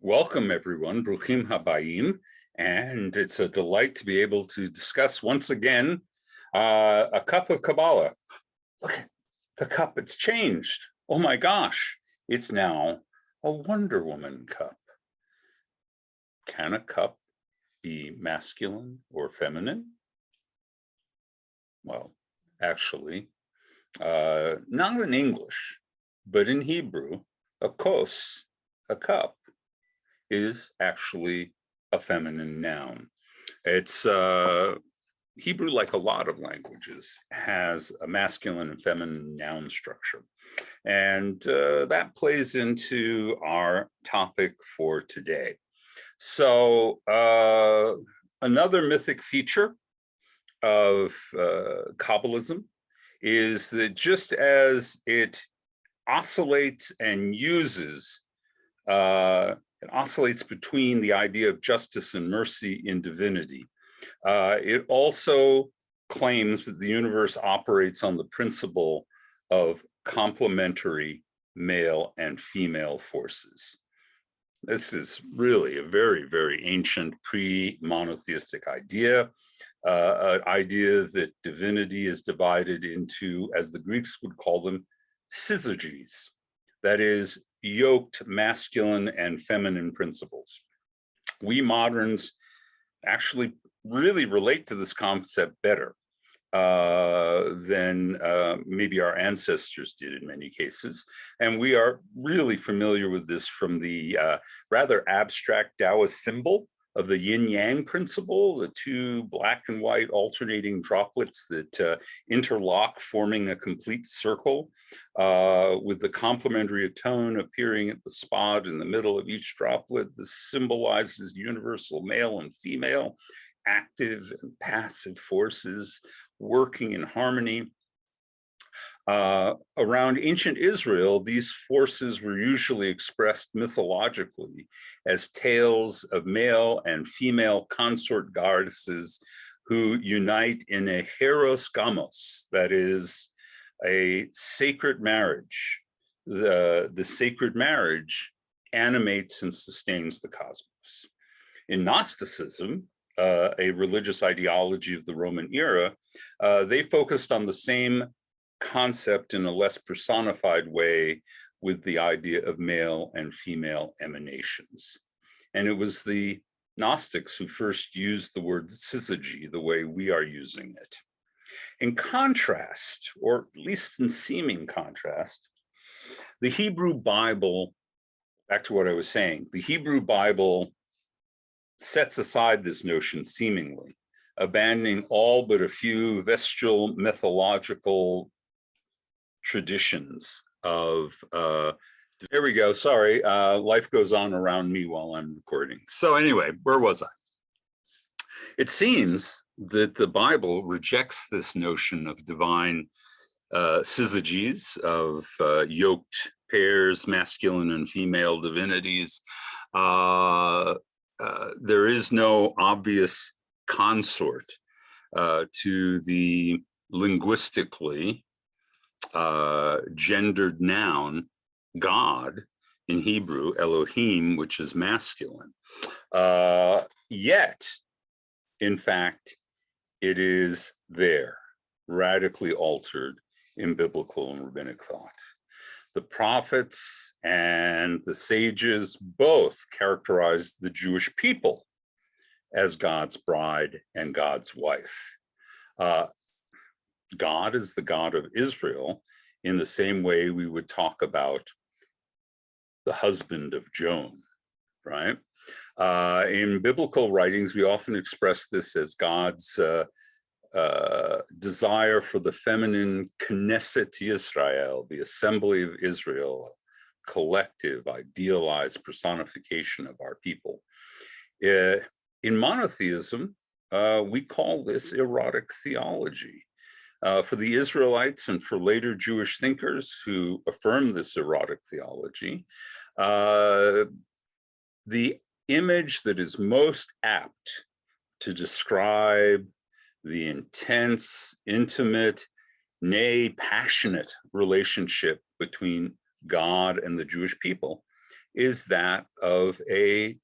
Welcome, everyone. Bruchim habayim. And it's a delight to be able to discuss once again a cup of Kabbalah. Look at the cup, it's changed. Oh my gosh, it's now a Wonder Woman cup. Can a cup be masculine or feminine? Well, actually, not in English, but in Hebrew, a kos, a cup, is actually a feminine noun. It's Hebrew, like a lot of languages, has a masculine and feminine noun structure. And that plays into our topic for today. So another mythic feature of Kabbalism is that just as it oscillates and uses it oscillates between the idea of justice and mercy in divinity. It also claims that the universe operates on the principle of complementary male and female forces. This is really a very, very ancient pre-monotheistic idea, an idea that divinity is divided into, as the Greeks would call them, syzygies. That is, yoked masculine and feminine principles. We moderns actually really relate to this concept better than maybe our ancestors did in many cases. And we are really familiar with this from the rather abstract Taoist symbol of the yin-yang principle, the two black and white alternating droplets that interlock, forming a complete circle, with the complementary tone appearing at the spot in the middle of each droplet. This symbolizes universal male and female, active and passive forces working in harmony. Around ancient Israel, these forces were usually expressed mythologically as tales of male and female consort goddesses who unite in a heros gamos, that is, a sacred marriage. The sacred marriage animates and sustains the cosmos. In Gnosticism, a religious ideology of the Roman era, they focused on the same concept in a less personified way with the idea of male and female emanations. And it was the Gnostics who first used the word syzygy the way we are using it. In contrast, or at least in seeming contrast, the Hebrew Bible, back to what I was saying, the Hebrew Bible sets aside this notion seemingly, abandoning all but a few vestigial mythological traditions of, there we go, sorry, life goes on around me while I'm recording. So anyway, where was I? It seems that the Bible rejects this notion of divine syzygies, of yoked pairs, masculine and female divinities. There is no obvious consort to the linguistically gendered noun God in Hebrew, Elohim, which is masculine. Yet, in fact, it is there, radically altered in biblical and rabbinic thought. The prophets and the sages both characterized the Jewish people as God's bride and God's wife. God is the God of Israel in the same way we would talk about the husband of Joan, right? In biblical writings, we often express this as God's desire for the feminine Knesset Yisrael, the assembly of Israel, collective, idealized personification of our people. In monotheism, we call this erotic theology. For the Israelites and for later Jewish thinkers who affirm this erotic theology, the image that is most apt to describe the intense, intimate, nay, passionate relationship between God and the Jewish people is that of a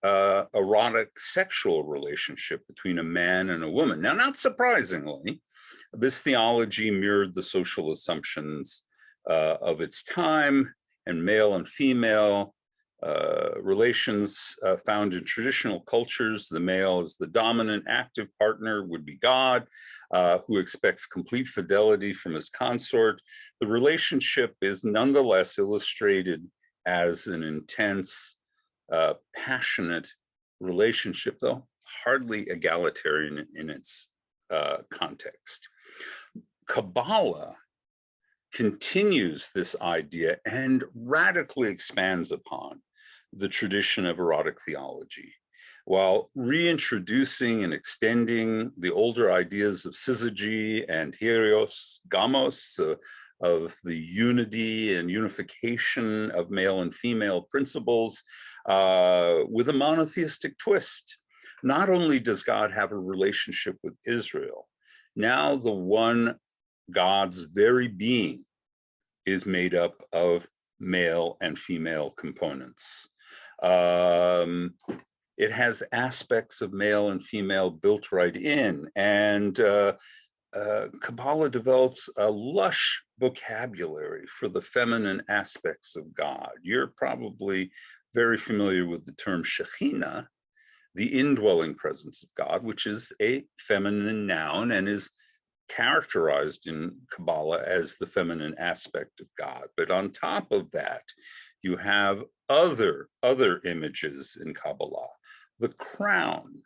erotic sexual relationship between a man and a woman. Now, not surprisingly, this theology mirrored the social assumptions of its time, and male and female relations found in traditional cultures. The male is the dominant active partner, would be God, who expects complete fidelity from his consort. The relationship is nonetheless illustrated as an intense, passionate relationship, though hardly egalitarian in its context. Kabbalah continues this idea and radically expands upon the tradition of erotic theology, while reintroducing and extending the older ideas of syzygy and hieros gamos, of the unity and unification of male and female principles, with a monotheistic twist. Not only does God have a relationship with Israel, now the one God's very being is made up of male and female components. It has aspects of male and female built right in, and Kabbalah develops a lush vocabulary for the feminine aspects of God. You're probably very familiar with the term Shekhinah, the indwelling presence of God, which is a feminine noun and is characterized in Kabbalah as the feminine aspect of God. But on top of that, you have other images in Kabbalah. The crown.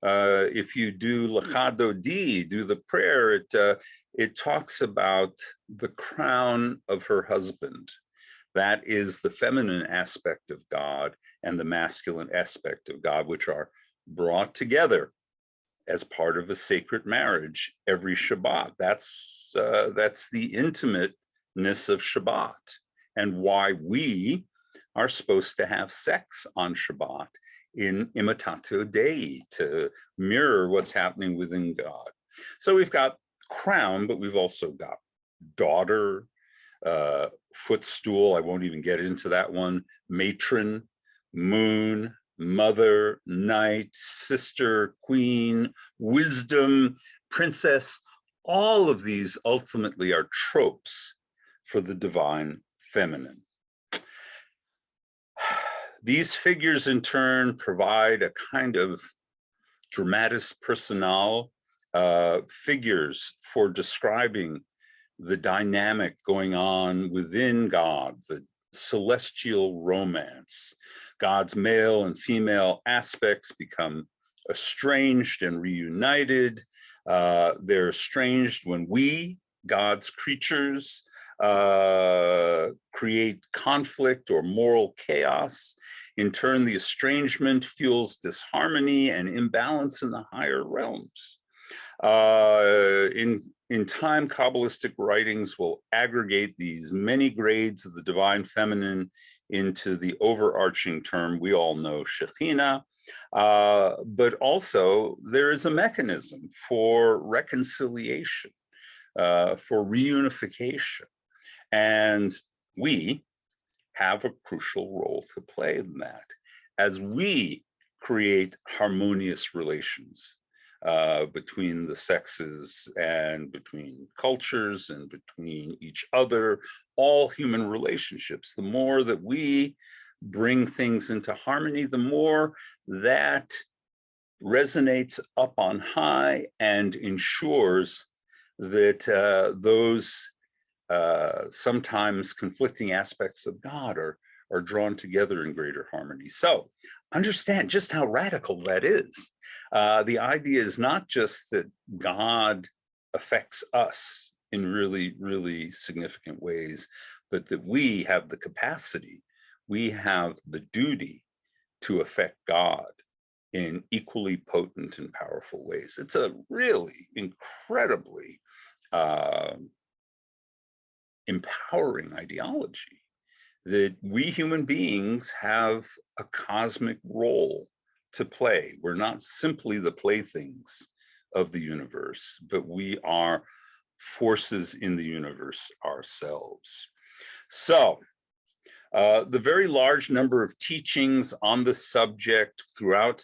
If you do Lecha Dodi, do the prayer, it talks about the crown of her husband. That is the feminine aspect of God and the masculine aspect of God, which are brought together as part of a sacred marriage every Shabbat. That's the intimateness of Shabbat, and why we are supposed to have sex on Shabbat in imitatio Dei, to mirror what's happening within God. So we've got crown, but we've also got daughter, footstool, I won't even get into that one, matron, moon, mother, knight, sister, queen, wisdom, princess. All of these ultimately are tropes for the divine feminine. These figures in turn provide a kind of dramatis personae, figures for describing the dynamic going on within God, the celestial romance. God's male and female aspects become estranged and reunited. They're estranged when we, God's creatures, create conflict or moral chaos. In turn, the estrangement fuels disharmony and imbalance in the higher realms. In time, Kabbalistic writings will aggregate these many grades of the divine feminine into the overarching term we all know, Shekhinah. But also, there is a mechanism for reconciliation, for reunification. And we have a crucial role to play in that as we create harmonious relations between the sexes and between cultures and between each other, all human relationships. The more that we bring things into harmony, the more that resonates up on high and ensures that those sometimes conflicting aspects of God are drawn together in greater harmony. So understand just how radical that is. The idea is not just that God affects us in really, really significant ways, but that we have the capacity, we have the duty to affect God in equally potent and powerful ways. It's a really incredibly empowering ideology that we human beings have a cosmic role to play. We're not simply the playthings of the universe, but we are forces in the universe ourselves. So The very large number of teachings on the subject throughout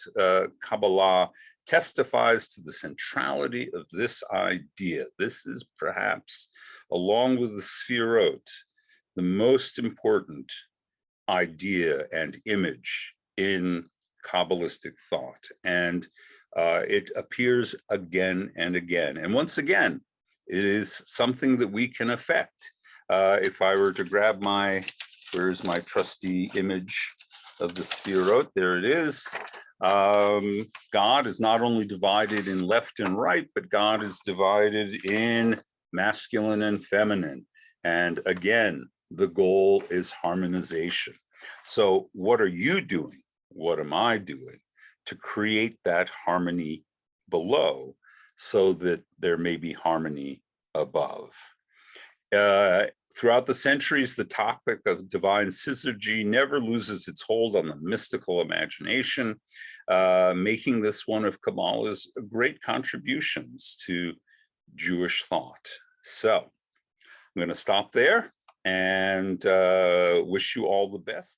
Kabbalah testifies to the centrality of this idea. This is perhaps, along with the Sfirot, the most important idea and image in Kabbalistic thought. And it appears again and again. And once again, it is something that we can affect. If I were to grab where's my trusty image of the Sfirot? There it is. God is not only divided in left and right, but God is divided in masculine and feminine. And again, the goal is harmonization. So what are you doing? What am I doing to create that harmony below so that there may be harmony above? Throughout the centuries, the topic of divine syzygy never loses its hold on the mystical imagination, making this one of Kabbalah's great contributions to Jewish thought. So I'm going to stop there and wish you all the best.